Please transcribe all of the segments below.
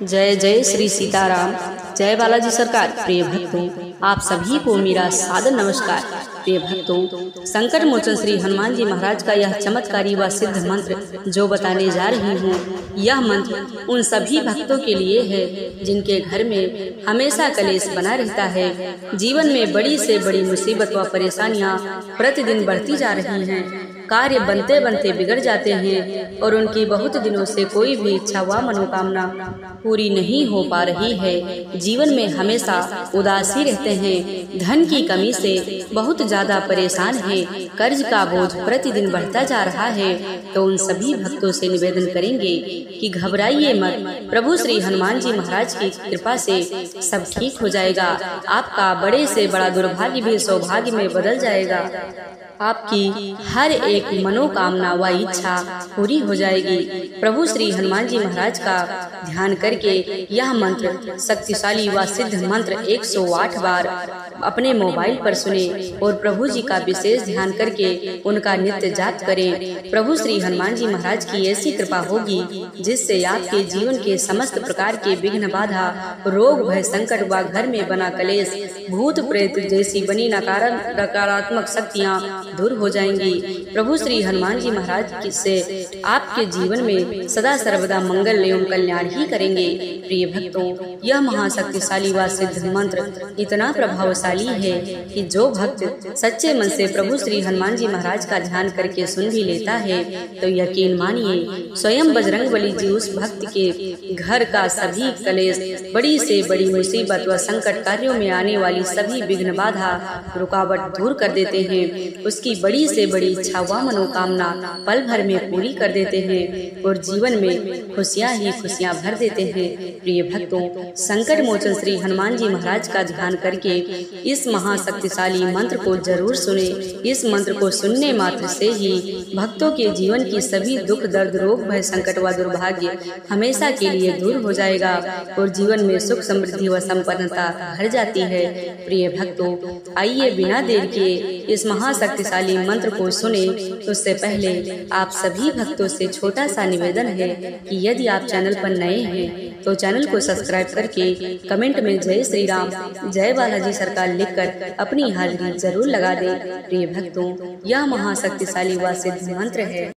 जय जय श्री सीताराम। जय बालाजी सरकार। प्रिय भक्तों, आप सभी को मेरा सादर नमस्कार। प्रिय भक्तों, संकट मोचन श्री हनुमान जी महाराज का यह चमत्कारी व सिद्ध मंत्र जो बताने जा रही हूँ, यह मंत्र उन सभी भक्तों के लिए है जिनके घर में हमेशा कलेश बना रहता है। जीवन में बड़ी से बड़ी मुसीबत व परेशानियाँ प्रतिदिन बढ़ती जा रही हैं। कार्य बनते बनते बिगड़ जाते हैं और उनकी बहुत दिनों से कोई भी इच्छा व मनोकामना पूरी नहीं हो पा रही है। जीवन में हमेशा उदासी रहते हैं, धन की कमी से बहुत ज्यादा परेशान हैं, कर्ज का बोझ प्रतिदिन बढ़ता जा रहा है। तो उन सभी भक्तों से निवेदन करेंगे कि घबराइए मत, प्रभु श्री हनुमान जी महाराज की कृपा से सब ठीक हो जाएगा। आपका बड़े से बड़ा दुर्भाग्य भी सौभाग्य में बदल जाएगा। आपकी हर एक मनोकामना व इच्छा पूरी हो जाएगी। प्रभु श्री हनुमान जी महाराज का ध्यान करके यह मंत्र शक्तिशाली व सिद्ध मंत्र 108 बार अपने मोबाइल पर सुने और प्रभु जी का विशेष ध्यान करके उनका नित्य जाप करें। प्रभु श्री हनुमान जी महाराज की ऐसी कृपा होगी जिससे आपके जीवन के समस्त प्रकार के विघ्न बाधा, रोग भय, संकट व घर में बना कलेश, भूत प्रेत जैसी बनी नकारात्मक शक्तियाँ दूर हो जाएंगी। प्रभु श्री हनुमान जी महाराज से आपके जीवन में सदा सर्वदा मंगल एवं कल्याण ही करेंगे। प्रिय भक्तों, यह महाशक्तिशाली व सिद्ध मंत्र इतना प्रभावशाली है कि जो भक्त सच्चे मन से प्रभु श्री हनुमान जी महाराज का ध्यान करके सुन भी लेता है तो यकीन मानिए स्वयं बजरंगबली जी उस भक्त के घर का सभी कलेश, बड़ी से बड़ी मुसीबत व संकट, कार्यों में आने वाली सभी विघ्न बाधा रुकावट दूर कर देते हैं। उसकी बड़ी से बड़ी इच्छा व मनोकामना पल भर में पूरी कर देते हैं और जीवन में खुशियाँ ही खुशियाँ भर देते हैं। प्रिय भक्तों, संकट मोचन श्री हनुमान जी महाराज का ध्यान करके इस महाशक्तिशाली मंत्र को जरूर सुने। इस मंत्र को सुनने मात्र से ही भक्तों के जीवन की सभी दुख, दर्द, रोग, भय, संकट व दुर्भाग्य हमेशा के लिए दूर हो जाएगा और जीवन में सुख, समृद्धि व संपन्नता भर जाती है। प्रिय भक्तों, आइए बिना देर किए इस महाशक्तिशाली मंत्र को सुने। उससे पहले आप सभी भक्तों से छोटा सा निवेदन है कि यदि आप चैनल पर नए हैं तो चैनल को सब्सक्राइब करके कमेंट में जय श्री राम, जय बालाजी सरकार लिखकर अपनी हाजिरी जरूर लगा दें। प्रिय भक्तों, यह महाशक्तिशाली व सिद्ध मंत्र है।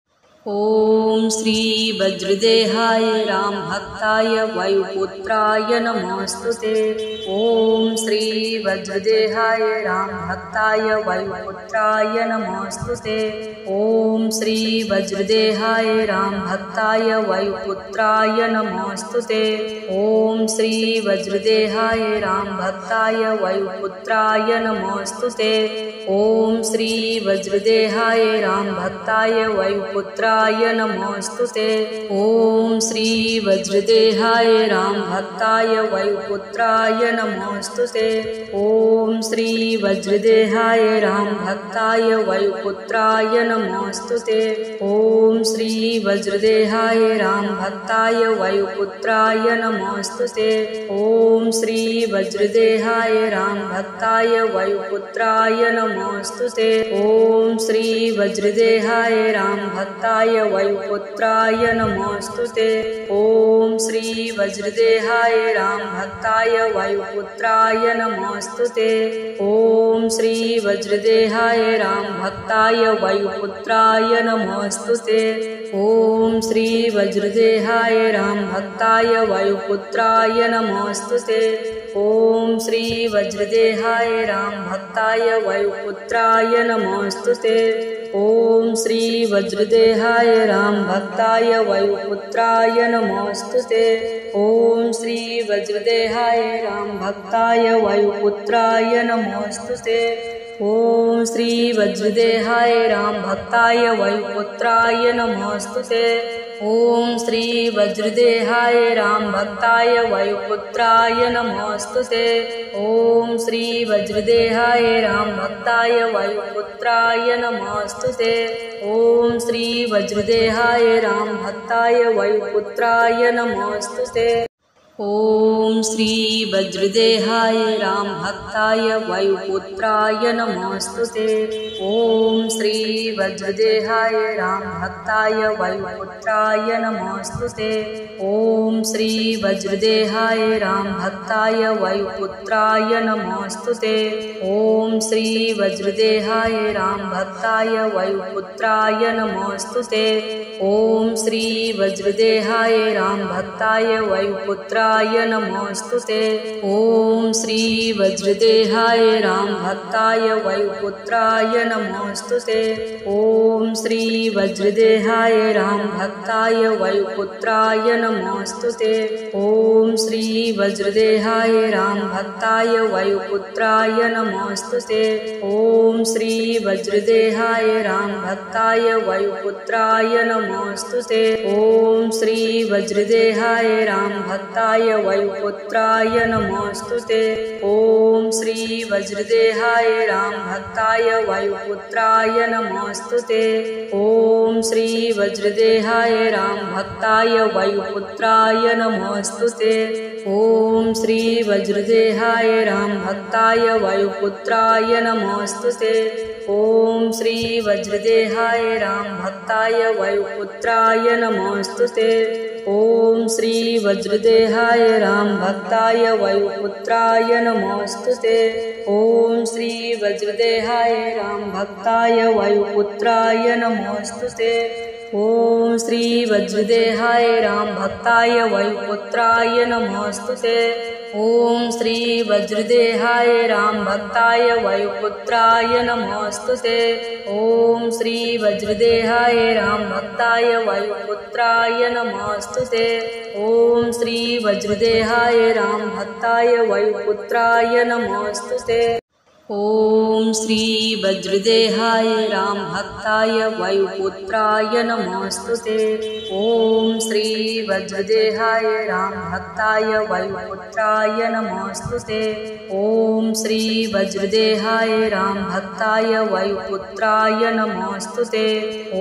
ओम श्री वज्रदेहाय राम भक्ताय वायुपुत्राय नमोस्तुते। ओम श्री वज्रदेहाय राम भक्ताय वायुपुत्राय नमोस्तुते। ओम श्री वज्रदेहाय राम भक्ताय वायुपुत्राय नमोस्तुते। ओम श्री वज्रदेहाय राम भक्ताय वायुपुत्राय नमोस्तुते। ओम श्री वज्रदेहाय राम भक्ताय वायुपुत्राय नमोस्तुते। ओम श्री वज्रदेहाय राम भक्ताय वायुपुत्राय नमोस्तुते। ओम श्री वज्रदेहाय राम भक्ताय वायुपुत्राय नमोस्तुते। ओम श्री वज्रदेहाय राम भक्ताय वायुपुत्राय नमोस्तुते। ओम श्री वज्रदेहाय राम भक्ताय वायुपुत्राय नमोस्तुते। ओम श्री वज्रदेहाय राम भक्ताय वायुपुत्राय नमोस्तुते। ओम श्री वज्रदेहाय राम भक्ताय वायुपुत्राय नमोस्तुते। ओम श्री वज्रदेहाय राम भक्ताय वायुपुत्राय नमोस्तुते। ओम श्री वज्रदेहाय राम भक्ताय वायुपुत्राय नमोस्तुते। ओम श्री वज्रदेहाय राम भक्ताय वायुपुत्राय नमोस्तुते। ओम श्री वज्रदेहाय राम भक्ताय वायुपुत्राय नमोस्तुते। ओम श्री वज्रदेहाय राम भक्ताय वायुपुत्राय नमोस्तुते। ओम श्री वज्रदेहाय राम भक्ताय वायुपुत्राय नमोस्तुते। ओम श्री वज्रदेहाय राम भक्ताय वायुपुत्राय नमोस्तुते। ओम श्री वज्रदेहाय राम भक्ताय वायुपुत्राय नमोस्तुते। ओम श्री वज्रदेहाय राम भक्ताय वायुपुत्राय नमोस्तुते। ओम श्री वज्रदेहाय राम भक्ताय वायुपुत्राय नमोस्तुते। ओम श्री वज्रदेहाय राम भक्ताय वायुपुत्राय नमोस्तुते। ओम श्री वज्रदेहाय राम भक्ताय वायुपुत्राय नमोस्तुते। ओम श्री वज्रदेहाय राम भक्ताय वायुपुत्राय नमोस्तुते। ओम श्री वज्रदेहाय राम भक्ताय वायुपुत्राय नमोस्तुते। ओम श्री वज्रदेहाय राम भक्ताय वायुपुत्राय नमोस्तुते। ओम श्री वज्रदेहाय राम भक्ताय वायुपुत्राय नमोस्तुते। ओम श्री वज्रदेहाय राम भक्ताय वायुपुत्राय नमोस्तुते। ओम श्री वज्रदेहाय राम भक्ताय वायुपुत्राय नमोस्तुते। ओम श्री वज्रदेहाय राम भक्ताय वायुपुत्राय नमोस्तुते। ओम श्री वज्रदेहाय राम भक्ताय वायुपुत्राय नमोस्तुते। ओम श्री वज्रदेहाय राम भक्ताय वायुपुत्राय नमोस्तुते। ओम श्री वज्रदेहाय राम भक्ताय वायुपुत्राय नमोस्तुते। ओम श्री वज्रदेहाय राम भक्ताय वायुपुत्राय नमोस्तुते। ओम श्री वज्रदेहाय राम भक्ताय वायुपुत्राय नमोस्तुते। ओम श्री वज्रदेहाय राम भक्ताय वायुपुत्राय नमोस्तुते। ओम श्री वज्रदेहाय राम भक्ताय वायुपुत्राय नमोस्तुते। ओम श्री वज्रदेहाय राम भक्ताय वायुपुत्राय नमोस्तुते। ओम श्री वज्रदेहाय राम भक्ताय वायुपुत्राय नमोस्तुते। ओम श्री वज्रदेहाय राम भक्ताय वायुपुत्राय नमोस्तुते। ओम श्री वज्रदेहाय राम भक्ताय वायुपुत्राय नमोस्तुते। ओम श्री वज्रदेहाय राम भक्ताय वायुपुत्राय नमोस्तुते। ओम श्री वज्रदेहाय राम भक्ताय वायुपुत्राय नमोस्तुते। ओम श्री वज्रदेहाय राम भक्ताय वायुपुत्राय नमोस्तुते।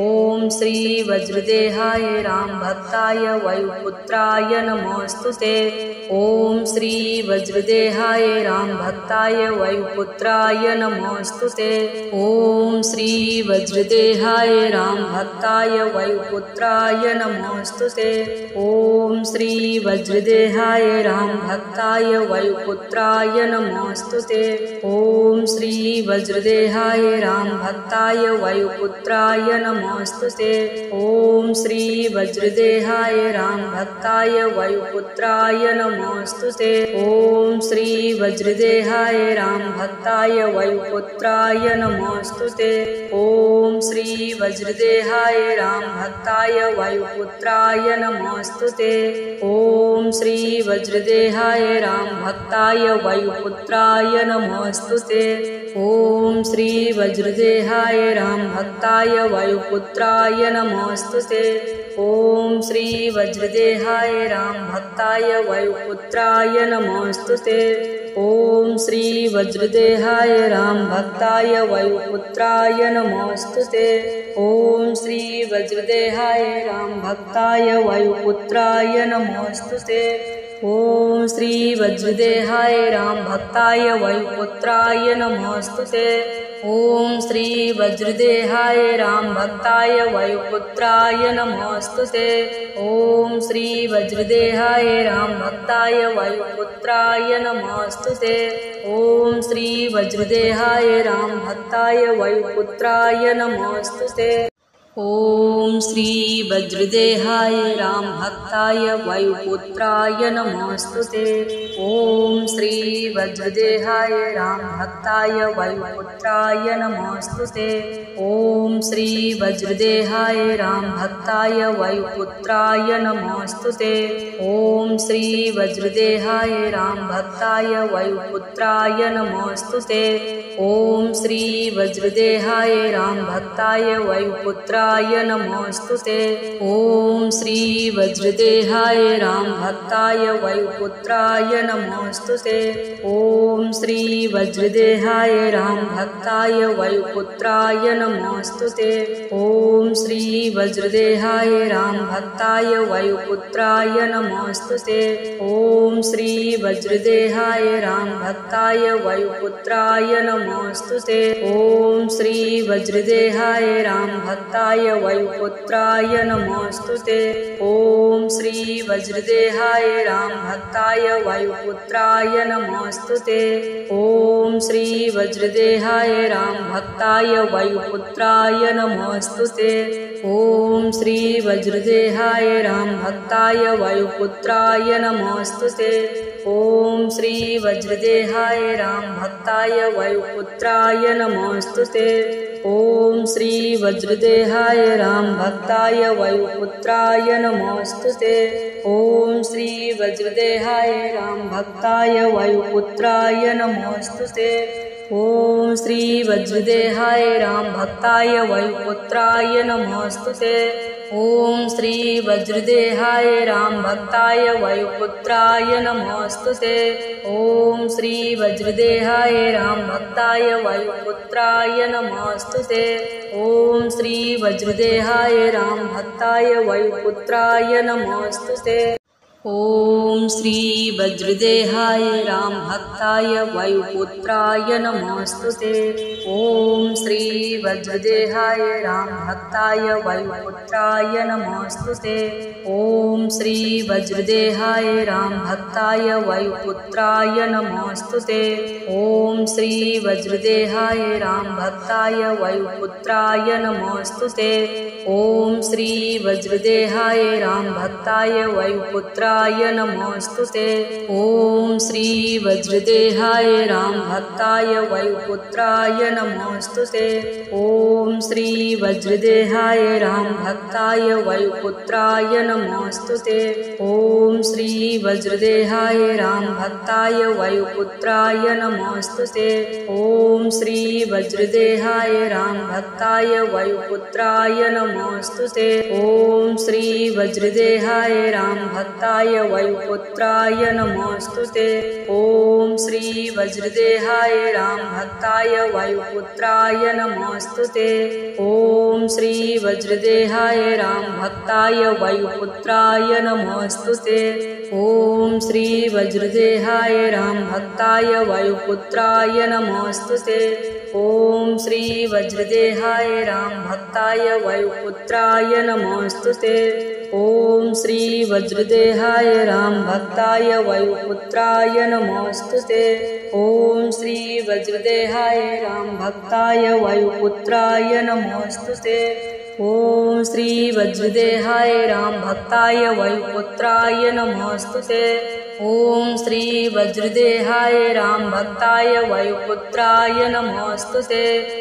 ओम श्री वज्रदेहाय राम भक्ताय वायुपुत्राय नमोस्तुते। ओम श्री वज्रदेहाय राम भक्ताय वायुपुत्राय नमोस्तुते। ओम श्री वज्रदेहाय राम भक्ताय वायुपुत्राय नमोस्तुते। ओम श्री वज्रदेहाय राम भक्ताय वायुपुत्राय नमोस्तुते। ओम श्री वज्रदेहाय राम भक्ताय वायुपुत्राय नमोस्तुते। ओम श्री वज्रदेहाय राम भक्ताय वायुपुत्राय नमोस्तुते। ओम श्री वज्रदेहाय राम भक्ताय वायुपुत्राय नमोस्तुते। ओम श्री वज्रदेहाय राम भक्ताय वायुपुत्राय नमोस्तुते। ओम श्री वज्रदेहाय राम भक्ताय वायुपुत्राय नमोस्तुते। ओम श्री वज्रदेहाय राम भक्ताय वायुपुत्राय नमोस्तुते। ओम श्री वज्रदेहाय राम भक्ताय वायुपुत्राय नमोस्तुते। ओम श्री वज्रदेहाय राम भक्ताय वायुपुत्राय नमोस्तुते। ओम श्री वज्रदेहाय राम भक्ताय वायुपुत्राय नमोस्तुते। ओम श्री वज्रदेहाय राम भक्ताय वायुपुत्राय नमोस्तुते। ओम श्री वज्रदेहाय राम भक्ताय वायुपुत्राय नमोस्तुते। ओम श्री वज्रदेहाय राम भक्ताय वायुपुत्राय नमोस्तुते। ओम श्री वज्रदेहाय राम भक्ताय वायुपुत्राय नमोस्तुते। ओम श्री वज्रदेहाय राम भक्ताय वायुपुत्राय नमोस्तुते। ओम श्री वज्रदेहाय राम भक्ताय वायुपुत्राय नमोस्तुते। ओम श्री वज्रदेहाय राम भक्ताय वायुपुत्राय नमोस्तुते। ओम श्री वज्रदेहाय राम भक्ताय वायुपुत्राय नमोस्तुते। ओम श्री वज्रदेहाय राम भक्ताय वायुपुत्राय नमोस्तुते। ओम श्री वज्रदेहाय राम भक्ताय वायुपुत्राय नमोस्तुते। ओम श्री वज्रदेहाय राम भक्ताय वायुपुत्राय नमोस्तुते। ते। ओम श्री वज्रदेहाय राम भक्ताय वायुपुत्राय नमोस्तु ते। ओम श्री वज्रदेहाय राम भक्ताय वायुपुत्राय नमोस्तु ते। ओम श्री वज्रदेहाय राम भक्ताय वायुपुत्राय नमोस्तु ते। ओम श्री वज्रदेहाय राम भक्ताय वायुपुत्राय नमोस्तु ते। ओम श्री वज्रदेहाय राम भक्ताय वायुपुत्राय नमोस्तु ते। ओम श्री वज्रदेहाय राम भक्ताय वायुपुत्राय नमोस्तु ते। ओम श्री वज्रदेहाय राम भक्ताय वायुपुत्राय नमोस्तु ते। ओम श्री वज्रदेहाय राम भक्ताय वायुपुत्राय नमोस्तु ते। ओम श्री वज्रदेहाय राम भक्ताय वायुपुत्राय नमोस्तु ते। ओम श्री वज्रदेहाय राम भक्ताय वायुपुत्राय नमोस्तु ते। ओम श्री वज्रदेहाय राम भक्ताय वायुपुत्राय नमोस्तु ते। ओम श्री वज्रदेहाय राम भक्ताय वायुपुत्राय नमोस्तु ते। ओम श्री वज्रदेहाय राम भक्ताय वायुपुत्राय नमोस्तु ते। ओम श्री वज्रदेहाय राम भक्ताय वायुपुत्राय नमोस्तु ते। ओम श्री वज्रदेहाय राम भक्ताय वायुपुत्राय नमोस्तु ते। ओम श्री वज्रदेहाय राम भक्ताय वायुपुत्राय नमोस्तु ते। ओम श्री वज्रदेहाय राम भक्ताय वायुपुत्राय नमोस्तु ते। ओम श्री वज्रदेहाय राम भक्ताय वायुपुत्राय नमोस्तु ते। ओम श्री वज्रदेहाय राम भक्ताय वायुपुत्राय नमोस्तु ते। ओम श्री वज्रदेहाय राम भक्ताय वायुपुत्राय नमोस्तु ते। ओम श्री वज्रदेहाय राम भक्ताय वायुपुत्राय नमोस्तु ते। ओम श्री वज्रदेहाय राम भक्ताय वायुपुत्राय नमोस्तु ते। ओम श्री वज्रदेहाय राम भक्ताय वायुपुत्राय नमोस्तु ते। ओम श्री वज्रदेहाय राम भक्ताय वायुपुत्राय नमोस्तु ते। ओम श्री वज्रदेहाय राम भक्ताय वायुपुत्राय नमोस्तु ते। ओम श्री वज्रदेहाय राम भक्ताय वायुपुत्राय नमोस्तु ते। ओम श्री वज्रदेहाय राम भक्ताय वायुपुत्राय नमोस्तु ते। ओम श्री वज्रदेहाय राम भक्ताय वायुपुत्राय नमोस्तु ते। ओम श्री वज्रदेहाय राम भक्ताय वायुपुत्राय नमोस्तु ते। ओम श्री वज्रदेहाय राम भक्ताय वायुपुत्राय नमोस्तु ते।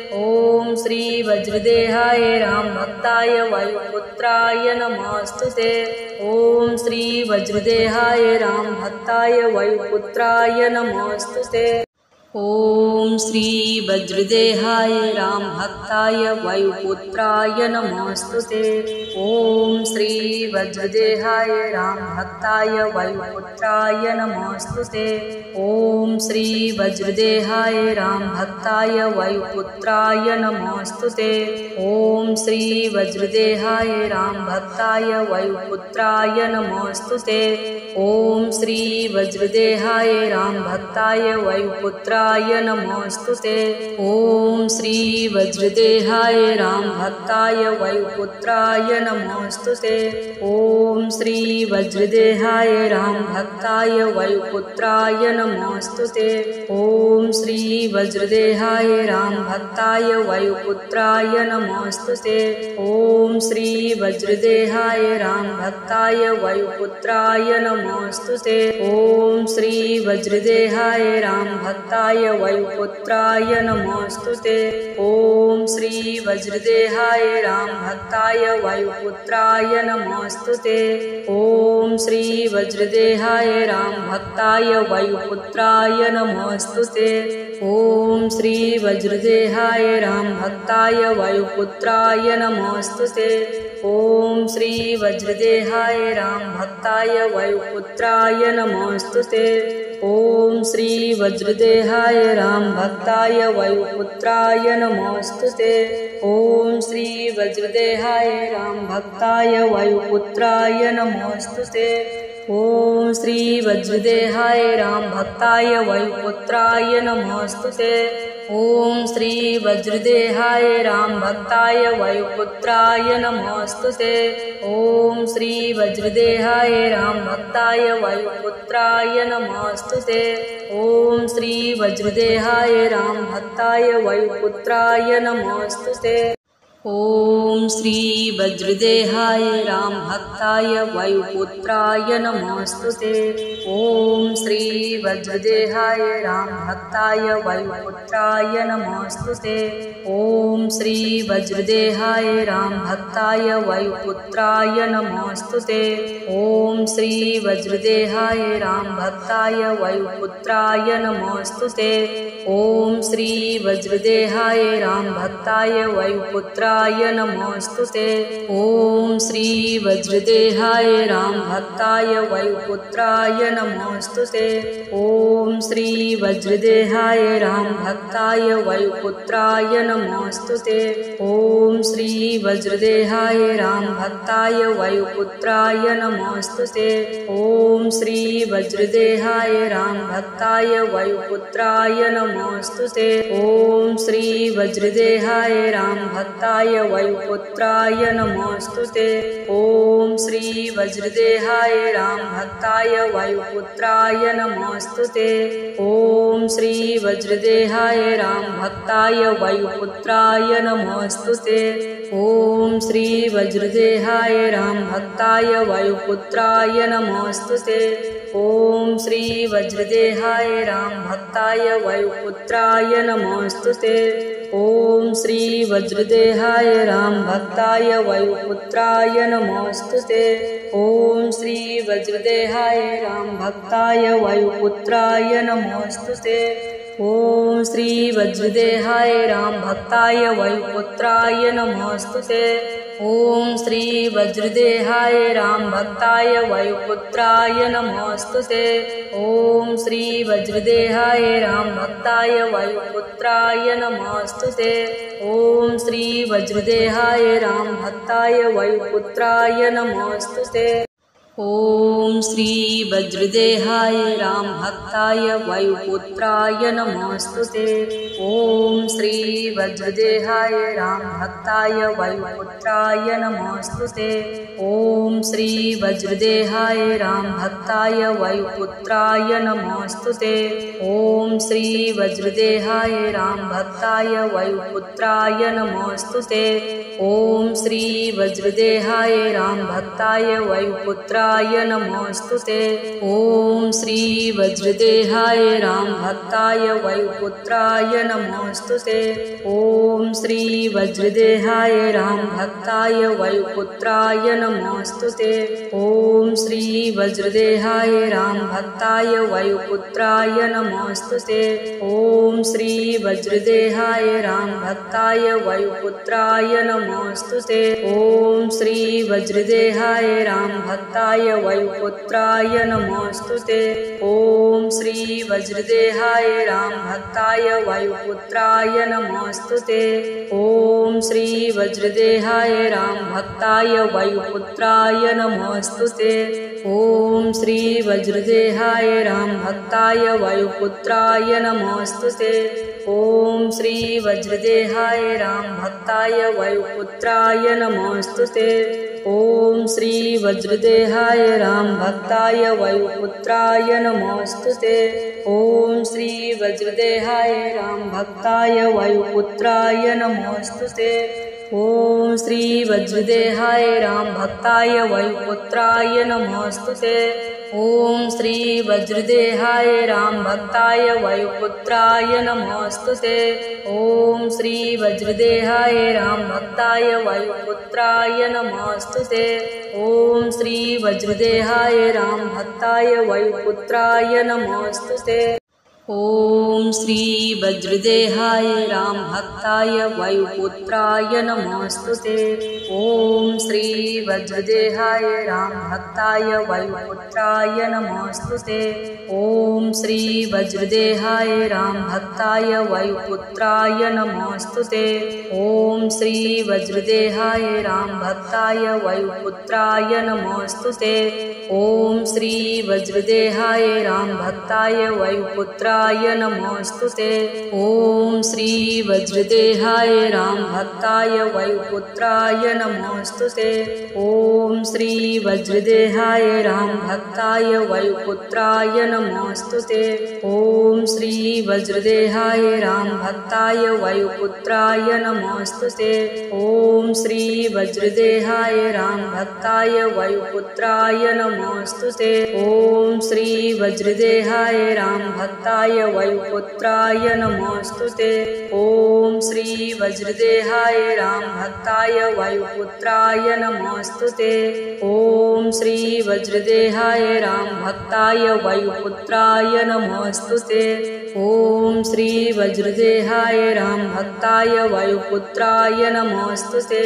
ओम श्री वज्रदेहाय राम भक्ताय वायुपुत्राय नमोस्तु ते। ओम श्री वज्रदेहाय राम भक्ताय वायुपुत्राय नमोस्तु ते। ओम श्री वज्रदेहाय राम भक्ताय वायुपुत्राय नमोस्तु ते। ओम श्री वज्रदेहाय राम भक्ताय वायुपुत्राय नमोस्तु ते। ओम श्री वज्रदेहाय राम भक्ताय वायुपुत्राय नमोस्तु ते। ओम श्री वज्रदेहाय राम भक्ताय वायुपुत्राय नमोस्तु ते। ओम श्री वज्रदेहाय राम भक्ताय वायुपुत्राय नमोस्तु ते। ओम श्री वज्रदेहाय राम भक्ताय वायुपुत्राय नमोस्तु ते। ओम श्री वज्रदेहाय राम भक्ताय वायुपुत्राय नमोस्तु ते। ओम श्री वज्रदेहाय राम भक्ताय वायुपुत्राय नमोस्तु ते। ओम श्री वज्रदेहाय राम भक्ताय वायुपुत्राय नमोस्तु ते। ओम श्री वज्रदेहाय राम भक्ताय वायुपुत्राय नमोस्तु ते। ओम श्री वज्रदेहाय राम भक्ताय वायुपुत्राय नमोस्तु ते। ओम श्री वज्रदेहाय राम भक्ताय वायुपुत्राय नमोस्तु ते। ओम श्री वज्रदेहाय राम भक्ताय वायुपुत्राय नमोस्तु ते। ओम श्री वज्रदेहाय राम भक्ताय वायुपुत्राय नमोस्तु ते। ओम श्री वज्रदेहाय राम भक्ताय वायुपुत्राय नमोस्तु ते। ओम श्री वज्रदेहाय राम भक्ताय वायुपुत्राय नमोस्तु ते। ओम श्री वज्रदेहाय राम भक्ताय वायुपुत्राय नमोस्तुते। ओम श्री वज्रदेहाय राम भक्ताय वायुपुत्राय नमोस्तुते। ओम श्री वज्रदेहाय राम भक्ताय वायुपुत्राय नमोस्तुते। ओम श्री वज्रदेहाय राम भक्ताय वायुपुत्राय नमोस्तुते। ओम श्री वज्रदेहाय राम भक्ताय वायुपुत्राय नमोस्तुते। ओम श्री वज्रदेहाय राम भक्ताय वायुपुत्राय नमोस्तुते। ओम श्री वज्रदेहाय राम भक्ताय वायुपुत्राय नमोस्तुते। ओम श्री वज्रदेहाय राम भक्ताय वायुपुत्राय नमोस्तुते। ओम श्री वज्रदेहाय राम भक्ताय वायुपुत्राय नमोस्तुते। ओम श्री वज्रदेहाय राम भक्ताय वायुपुत्राय नमोस्तुते। ओम श्री वज्रदेहाय राम भक्ताय वायुपुत्राय नमोस्तुते। ओम श्री वज्रदेहाय राम भक्ताय वायुपुत्राय नमोस्तुते। ओम श्री वज्रदेहाय राम भक्ताय वायुपुत्राय नमोस्तुते। ओम श्री वज्रदेहाय राम भक्ताय वायुपुत्राय नमोस्तुते। ओम श्री वज्रदेहाय राम भक्ताय वायुपुत्राय नमोस्तुते। ओम श्री वज्रदेहाय राम भक्ताय वायुपुत्राय नमोस्तुते। ओम श्री वज्रदेहाय राम भक्ताय वायुपुत्राय नमोस्तुते। ओम श्री वज्रदेहाय राम भक्ताय वायुपुत्राय नमोस्तुते। ओम श्री वज्रदेहाय राम भक्ताय वायुपुत्राय नमोस्तुते। ओम श्री वज्रदेहाय राम भक्ताय वायुपुत्राय नमोस्तुते। ओम श्री वज्रदेहाय राम भक्ताय वायुपुत्राय नमोस्तुते। ओम श्री वज्रदेहाय राम भक्ताय वायुपुत्राय नमोस्तुते। ओम श्री वज्रदेहाय राम भक्ताय वायुपुत्राय नमोस्तुते। ओम श्री वज्रदेहाय राम भक्ताय वायुपुत्राय नमोस्तुते। ओम श्री वज्रदेहाय राम भक्ताय वायुपुत्राय नमोस्तुते। ओम श्री वज्रदेहाय राम भक्ताय वायुपुत्राय नमोस्तुते। ओम श्री वज्रदेहाय राम भक्ताय वायुपुत्राय नमोस्तुते। ओम श्री वज्रदेहाय राम भक्ताय वायुपुत्राय नमोस्तुते। ओम श्री वज्रदेहाय राम भक्ताय वायुपुत्राय नमोस्तुते। ओम श्री वज्रदेहाय राम भक्ताय वायुपुत्राय नमोस्तुते। ओम श्री वज्रदेहाय राम भक्ताय वायुपुत्राय नमोस्तुते। ओम श्री वज्रदेहाय राम भक्ताय वायुपुत्राय नमोस्तुते। ओम श्री वज्रदेहाय राम भक्ताय वायुपुत्राय नमोस्तुते। ओम श्री वज्रदेहाय राम भक्ताय वायुपुत्राय नमोस्तुते। ओम श्री वज्रदेहाय राम भक्ताय वायुपुत्राय नमोस्तुते। ओम श्री वज्रदेहाय राम भक्ताय वायुपुत्राय नमोस्तुते। ओम श्री वज्रदेहाय राम भक्ताय वायुपुत्राय नमोस्तुते। ओम श्री वज्रदेहाय राम भक्ताय वायुपुत्राय नमोस्तुते। ओम श्री वज्रदेहाय राम भक्ताय वायुपुत्राय नमोस्तुते। ओम श्री वज्रदेहाय राम भक्ताय वायुपुत्राय नमोस्तुते। ओम श्री वज्रदेहाय राम भक्ताय वायुपुत्राय नमोस्तुते। ओम श्री वज्रदेहाय राम भक्ताय वायुपुत्राय नमोस्तुते। ओम श्री वज्रदेहाय राम भक्ताय वायुपुत्राय नमोस्तुते। ओम श्री वज्रदेहाय राम भक्ताय वायुपुत्राय नमोस्तुते। ओम श्री वज्रदेहाय राम भक्ताय वायुपुत्राय नमोस्तुते। ओम श्री वज्रदेहाय राम भक्ताय वायुपुत्राय नमोस्तुते। ओम श्री वज्रदेहाय राम भक्ताय वायुपुत्राय नमोस्तुते। ओम श्री वज्रदेहाय राम भक्ताय वायुपुत्राय नमोस्तुते। ओम श्री वज्रदेहाय राम भक्ताय वायुपुत्राय नमोस्तुते। ओम श्री वज्रदेहाय राम भक्ताय वायुपुत्राय नमोस्तुते। ओम श्री वज्रदेहाय राम भक्ताय वायुपुत्राय नमोस्तुते। ओम श्री वज्रदेहाय राम भक्ताय वायुपुत्राय नमोस्तुते। ओम श्री वज्रदेहाय राम भक्ताय वायुपुत्राय नमोस्तुते। ओम श्री वज्रदेहाय राम भक्ताय वायुपुत्राय नमोस्तुते। ओम श्री वज्रदेहाय राम भक्ताय वायुपुत्राय नमोस्तुते। ओम श्री वज्रदेहाय राम भक्ताय वायुपुत्राय नमोस्तुते। ओम श्री वज्रदेहाय राम भक्ताय वायुपुत्राय नमोस्तुते।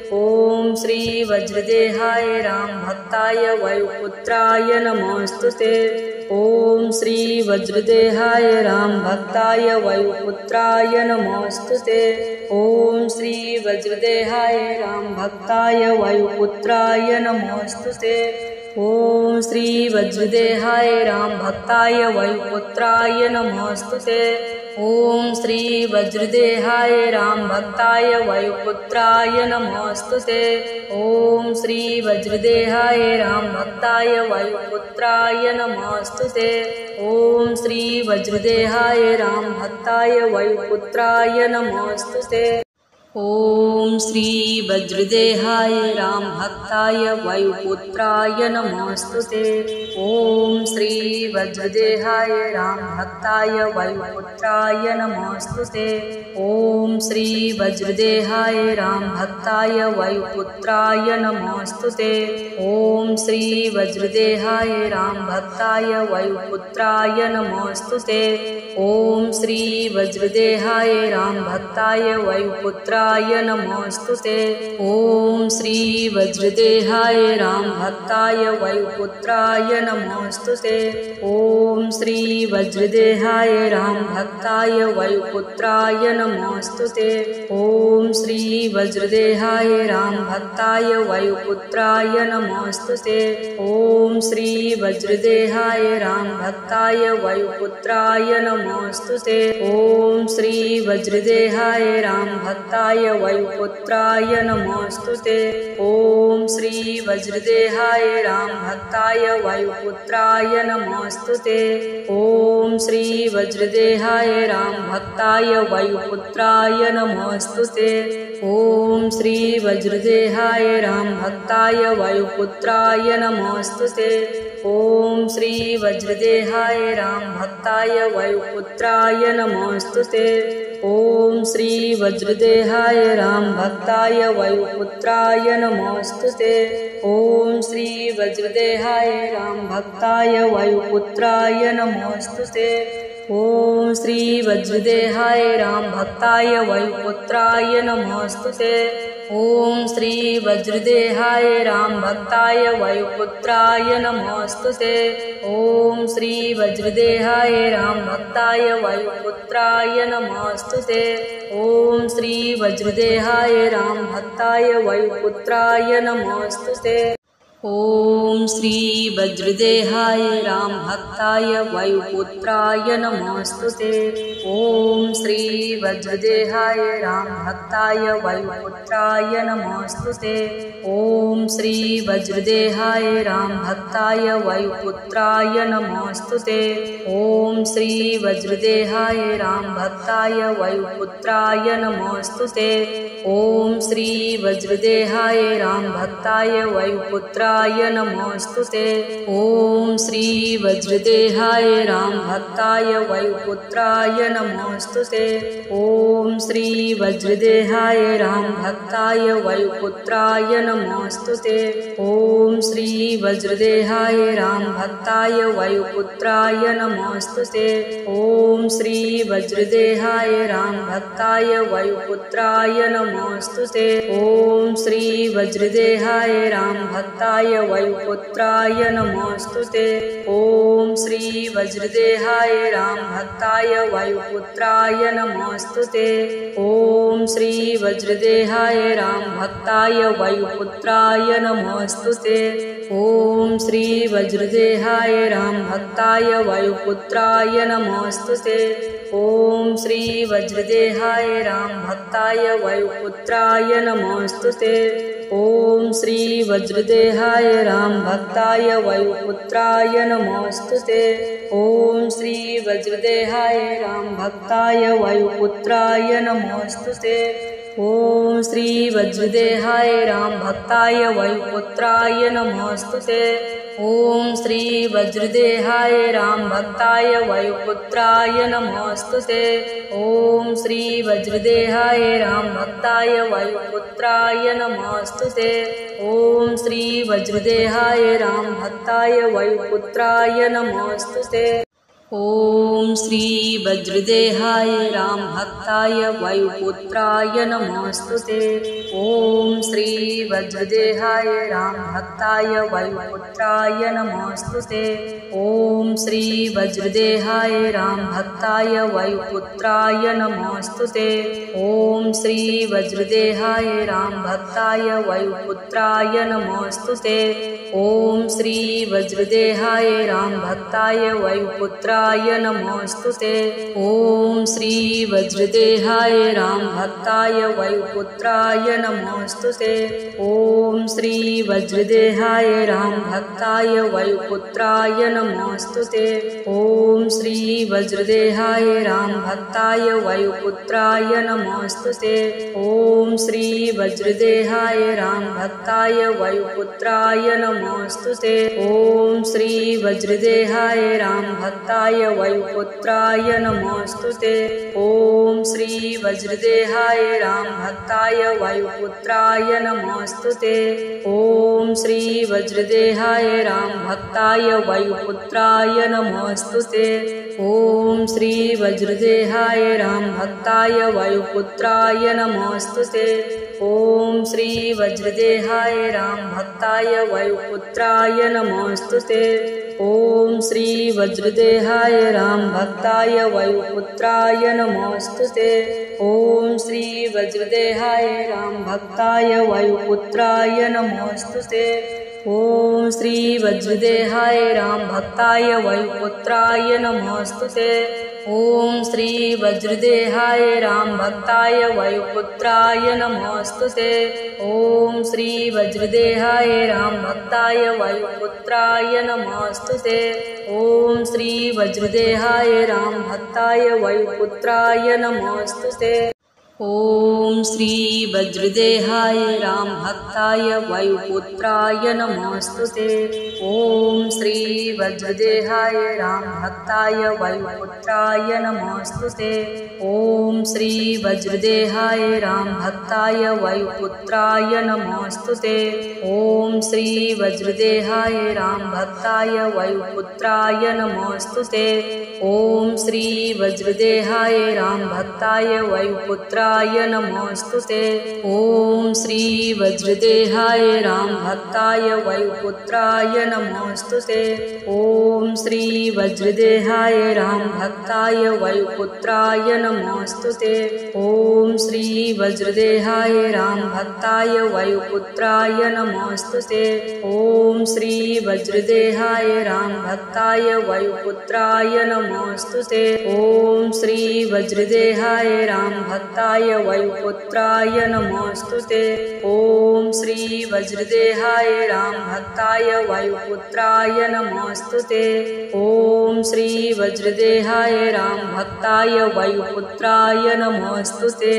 ओम श्री वज्रदेहाय राम भक्ताय वायुपुत्राय नमोस्तुते। ओम श्री वज्रदेहाय राम भक्ताय वायुपुत्राय नमोस्तुते। ओम श्री वज्रदेहाय राम भक्ताय वायुपुत्राय नमोस्तुते। ओम श्री वज्रदेहाय राम भक्ताय वायुपुत्राय नमोस्तुते। ओम श्री वज्रदेहाय राम भक्ताय वायुपुत्राय नमोस्तुते। ओम श्री वज्रदेहाय राम भक्ताय वायुपुत्राय नमोस्तुते। ओम श्री वज्रदेहाय राम भक्ताय वायुपुत्राय नमोस्तुते। ओम श्री वज्रदेहाय राम भक्ताय वायुपुत्राय नमोस्तुते। ओम श्री वज्रदेहाय राम भक्ताय वायुपुत्राय नमोस्तुते। ओम श्री वज्रदेहाय राम भक्ताय वायुपुत्राय नमोस्तुते। ओम श्री वज्रदेहाय राम भक्ताय वायुपुत्राय नमोस्तुते। ओम श्री वज्रदेहाय राम भक्ताय वायुपुत्राय नमोस्तुते। ओम श्री वज्रदेहाय राम भक्ताय वायुपुत्राय नमोस्तुते। ओम श्री वज्रदेहाय राम भक्ताय वायुपुत्राय नमोस्तुते। ओम श्री वज्रदेहाय राम भक्ताय वायुपुत्राय नमोस्तुते। ओम श्री वज्रदेहाय राम भक्ताय वायुपुत्राय नमोस्तुते। ओम श्री वज्रदेहाय राम भक्ताय वायुपुत्राय नमोस्तुते। ओम श्री वज्रदेहाय राम भक्ताय वायुपुत्राय नमोस्तुते। ओम श्री वज्रदेहाय राम भक्ताय वायुपुत्राय नमोस्तुते। ओम श्री वज्रदेहाय राम भक्ताय वायुपुत्राय नमोस्तुते। ओम श्री वज्रदेहाय राम भक्ताय वायुपुत्राय नमोस्तुते। ओम श्री वज्रदेहाय राम भक्ताय वायुपुत्राय नमोस्तुते। ओम श्री वज्रदेहाय राम भक्ताय वायुपुत्राय नमोस्तुते। ओम श्री वज्रदेहाय राम भक्ताय वायुपुत्राय नमोस्तुते। ओम श्री वज्रदेहाय राम भक्ताय वायुपुत्राय नमोस्तुते। ओम श्री वज्रदेहाय राम भक्ताय वायुपुत्राय नमोस्तुते। ओम श्री वज्रदेहाय राम भक्ताय वायुपुत्राय नमोस्तुते। ओम श्री वज्रदेहाय राम भक्ताय वायुपुत्राय नमोस्तुते। ओम श्री वज्रदेहाय राम भक्ताय वायुपुत्राय नमोस्तुते। ओम श्री वज्रदेहाय राम भक्ताय वायुपुत्राय नमोस्तुते। ओम श्री वज्रदेहाय राम भक्ताय वायुपुत्राय नमोस्तुते। ओम श्री वज्रदेहाय राम भक्ताय वायुपुत्राय वायुपुत्राय नमोस्तुते। ओम श्री वज्रदेहाय राम भक्ताय वायुपुत्राय नमोस्तुते। ओम श्री वज्रदेहाय राम भक्ताय वायुपुत्राय नमोस्तुते। ओम श्री वज्रदेहाय राम भक्ताय वायुपुत्राय नमोस्तुते। ओम श्री वज्रदेहाय राम भक्ताय वायुपुत्राय नमोस्तुते। ओम श्री वज्रदेहाय राम भक्ताय वायुपुत्राय नमोस्तुते। ओम श्री वज्रदेहाय राम भक्ताय वायुपुत्राय नमोस्तुते। ओम श्री वज्रदेहाय राम भक्ताय वायुपुत्राय नमोस्तुते। ओम श्री वज्रदेहाय राम भक्ताय वायुपुत्राय नमोस्तुते। ओम श्री वज्रदेहाय राम भक्ताय वायुपुत्राय नमोस्तुते। ओम श्री वज्रदेहाय राम भक्ताय वायुपुत्राय नमोस्तुते। ओम श्री वज्रदेहाय राम भक्ताय वायुपुत्राय नमोस्तुते। ओम श्री वज्रदेहाय राम भक्ताय वायुपुत्राय नमोस्तुते। ओम श्री वज्रदेहाय राम भक्ताय वायुपुत्राय नमोस्तुते। ओम श्री वज्रदेहाय राम भक्ताय वायुपुत्राय नमोस्तुते। ओम श्री वज्रदेहाय राम भक्ताय वायुपुत्राय नमोस्तुते। ओम श्री वज्रदेहाय राम भक्ताय वायुपुत्राय नमोस्तुते। ओम श्री वज्रदेहाय राम भक्ताय वायुपुत्राय नमोस्तुते। ओम श्री वज्रदेहाय राम भक्ताय वायुपुत्राय नमोस्तुते। ओम श्री वज्रदेहाय राम भक्ताय वायुपुत्राय नमोस्तुते। ओम श्री वज्रदेहाय राम भक्ताय वायुपुत्राय नमोस्तुते। ओम श्री वज्रदेहाय राम भक्ताय वायुपुत्राय नमोस्तुते। ओम श्री वज्रदेहाय राम भक्ताय वायुपुत्राय नमोस्तुते। ओम श्री वज्रदेहाय राम भक्ताय वायुपुत्राय नमोस्तुते। ओम श्री वज्रदेहाय राम भक्ताय वायुपुत्राय नमोस्तुते। ओम श्री वज्रदेहाय राम भक्ताय वायुपुत्राय नमोस्तुते। ओम श्री वज्रदेहाय राम भक्ताय वायुपुत्राय नमोस्तुते। ओम श्री वज्रदेहाय राम भक्ताय वायुपुत्राय नमोस्तुते। ओम श्री वज्रदेहाय राम भक्ताय वायुपुत्राय नमोस्तुते। ओम श्री वज्रदेहाय राम भक्ताय वायुपुत्राय नमोस्तुते। ओम श्री वज्रदेहाय राम भक्ताय वायुपुत्राय नमोस्तुते। ओम श्री वज्रदेहाय राम भक्ताय वायुपुत्राय नमोस्तुते। ओम श्री वज्रदेहाय राम भक्ताय वायुपुत्राय नमोस्तुते। ओम श्री वज्रदेहाय राम भक्ताय वायुपुत्राय नमोस्तुते। ओम श्री वज्रदेहाय राम भक्ताय वायुपुत्राय नमोस्तुते। ओम श्री वज्रदेहाय राम भक्ताय वायुपुत्राय नमोस्तुते। ओम श्री वज्रदेहाय राम भक्ताय वायुपुत्राय नमोस्तुते। ओम श्री वज्रदेहाय राम भक्ताय वायुपुत्राय नमोस्तुते। ओम श्री वज्रदेहाय राम भक्ताय वायुपुत्राय नमोस्तुते। ओम श्री वज्रदेहाय राम भक्ताय वायुपुत्राय नमोस्तुते। ओम श्री वज्रदेहाय राम भक्ताय वायुपुत्राय नमोस्तुते। ओम श्री वज्रदेहाय राम भक्ताय वायुपुत्राय नमोस्तुते। ओम श्री वज्रदेहाय राम भक्ताय वायुपुत्राय नमोस्तुते। ओम श्री वज्रदेहाय राम भक्ताय वायुपुत्राय नमोस्तुते। ओम श्री वज्रदेहाय राम भक्ताय वायुपुत्राय नमोस्तुते। ओम श्री वज्रदेहाय राम भक्ताय वायुपुत्राय नमोस्तुते। ओम श्री वज्रदेहाय राम भक्ताय वायुपुत्राय नमोस्तुते। ओम श्री वज्रदेहाय राम भक्ताय वायुपुत्राय नमोस्तुते।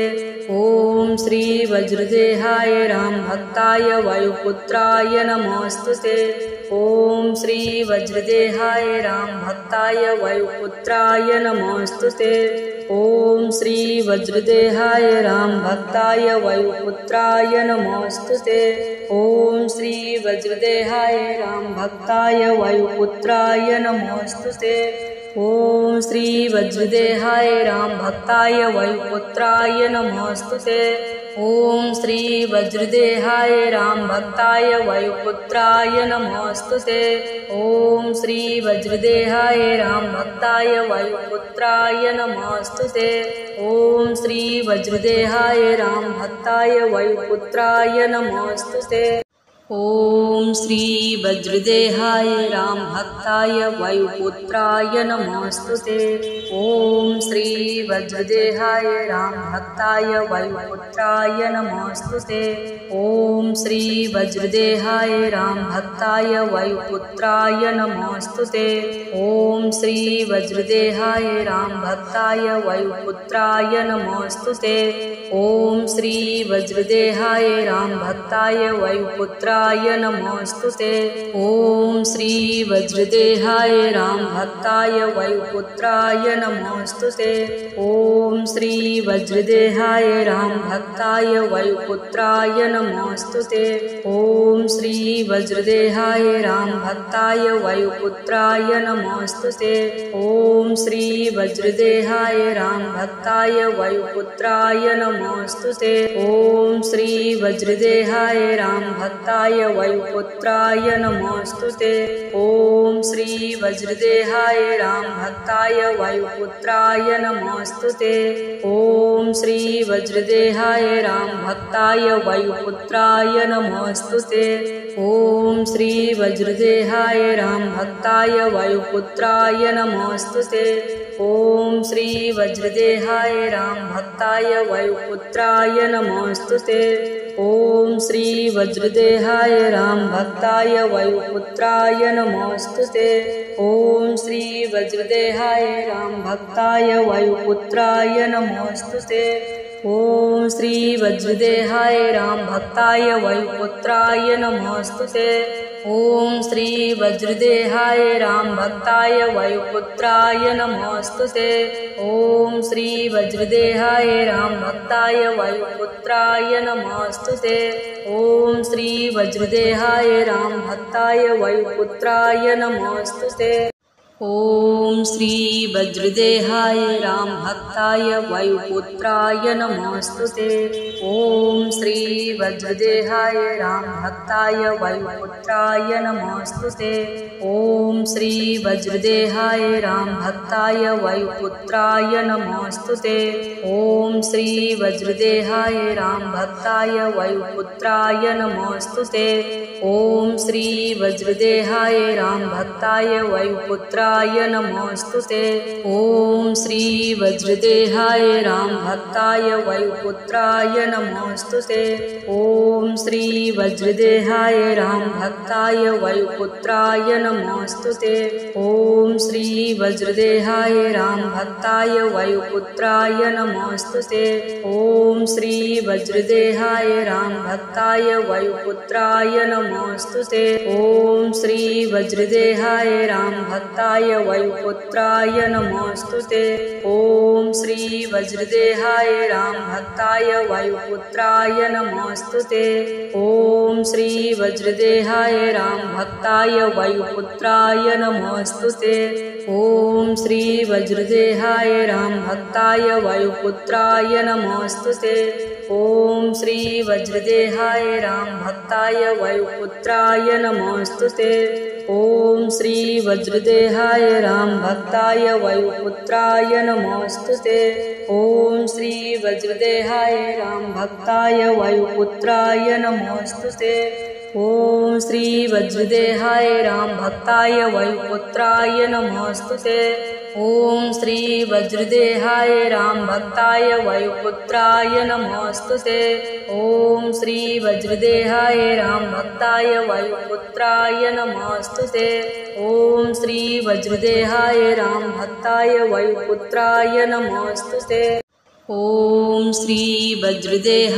ओम श्री वज्रदेहाय राम भक्ताय वायुपुत्राय नमोस्तुते। ओम श्री वज्रदेहाय राम भक्ताय वायुपुत्राय नमोस्तुते। ओम श्री वज्रदेहाय राम भक्ताय वायुपुत्राय नमोस्तुते। ओम श्री वज्रदेहाय राम भक्ताय वायुपुत्राय नमोस्तुते। ओम श्री वज्रदेहाय राम भक्ताय वायुपुत्राय नमोस्तुते। ओम श्री वज्रदेहाय राम भक्ताय वायुपुत्राय नमोस्तुते। ओम श्री वज्रदेहाय राम भक्ताय वायुपुत्राय नमोस्तुते। ओम श्री वज्रदेहाय राम भक्ताय वायुपुत्राय नमोस्तुते। ओम श्री वज्रदेहाय राम भक्ताय वायुपुत्राय नमोस्तुते। ओम श्री वज्रदेहाय राम भक्ताय वायुपुत्राय नमोस्तुते। ओम श्री वज्रदेहाय राम भक्ताय वायुपुत्राय नमोस्तुते। ओम श्री वज्रदेहाय राम भक्ताय वायुपुत्राय नमोस्तुते। ओम श्री वज्रदेहाय राम भक्ताय वायुपुत्राय नमोस्तुते। ओम श्री वज्रदेहाय राम भक्ताय वायुपुत्राय नमोस्तुते। ओम श्री वज्रदेहाय राम भक्ताय वायुपुत्राय नमोस्तुते। ओम श्री वज्रदेहाय राम भक्ताय वायुपुत्राय नमोस्तुते। ओम श्री वज्रदेहाय राम भक्ताय वायुपुत्राय नमोस्तुते। ओम श्री वज्रदेहाय राम भक्ताय वायुपुत्राय नमोस्तुते। ओम श्री वज्रदेहाय राम भक्ताय वायुपुत्राय नमोस्तुते। ओम श्री वज्रदेहाय राम भक्ताय वायुपुत्राय नमोस्तुते। ओम श्री वज्रदेहाय राम भक्ताय वायुपुत्राय नमोस्तुते। ओम श्री वज्रदेहाय राम भक्ताय वायुपुत्राय नमोस्तुते। ओम श्री वज्रदेहाय राम भक्ताय वायुपुत्राय नमोस्तुते। ओम श्री वज्रदेहाय राम भक्ताय वायुपुत्राय नमोस्तुते। ओम श्री वज्रदेहाय राम भक्ताय वायुपुत्राय नमोस्तुते। ओम श्री वज्रदेहाय राम भक्ताय वायुपुत्राय नमोस्तुते। ओम श्री वज्रदेहाय राम भक्ताय वायुपुत्राय नमोस्तुते। ओम श्री वज्रदेहाय राम भक्ताय वायुपुत्राय नमोस्तुते। ओम श्री वज्रदेहाय राम भक्ताय वायुपुत्राय नमोस्तुते। ओम श्री वज्रदेहाय राम भक्ताय वायुपुत्राय नमोस्तुते। ओम श्री वज्रदेहाय राम भक्ताय वायुपुत्राय नमोस्तुते। ओम श्री वज्रदेहाय राम भक्ताय वायुपुत्राय नमोस्तुते। ओम श्री वज्रदेहाय राम भक्ताय वायुपुत्राय नमोस्तुते। ओम श्री वज्रदेहाय राम भक्ताय वायुपुत्राय नमोस्तुते। ओम श्री वज्रदेहाय राम भक्ताय वायुपुत्राय नमोस्तुते। ओम श्री वज्रदेहाय राम भक्ताय वायुपुत्राय नमोस्तुते। ओम श्री वज्रदेहाय राम भक्ताय वायुपुत्राय नमोस्तुते। ओम श्री वज्रदेहाय राम भक्ताय वायुपुत्राय नमोस्तुते। ओम श्री वज्रदेहाय राम भक्ताय वायुपुत्राय नमोस्तुते। ओम श्री वज्रदेहाय राम भक्ताय वायुपुत्राय नमोस्तुते। ओम श्री वज्रदेहाय राम भक्ताय वायुपुत्राय नमोस्तुते। ओम श्री वज्रदेहाय राम भक्ताय वायुपुत्राय नमोस्तुते। ओम श्री वज्रदेहाय राम भक्ताय वायुपुत्राय नमोस्तुते। ओम श्री वज्रदेहाय राम भक्ताय वायुपुत्राय नमोस्तुते। ओम श्री वज्रदेहाय राम भक्ताय वायुपुत्राय नमोस्तुते। ओम श्री वज्रदेहाय राम भक्ताय वायुपुत्राय नमोस्तुते। ओम श्री वज्रदेहाय राम भक्ताय वायुपुत्राय नमोस्तुते। ओम श्री वज्रदेहाय राम भक्ताय वायुपुत्राय नमोस्तुते। ओम श्री वज्रदेहा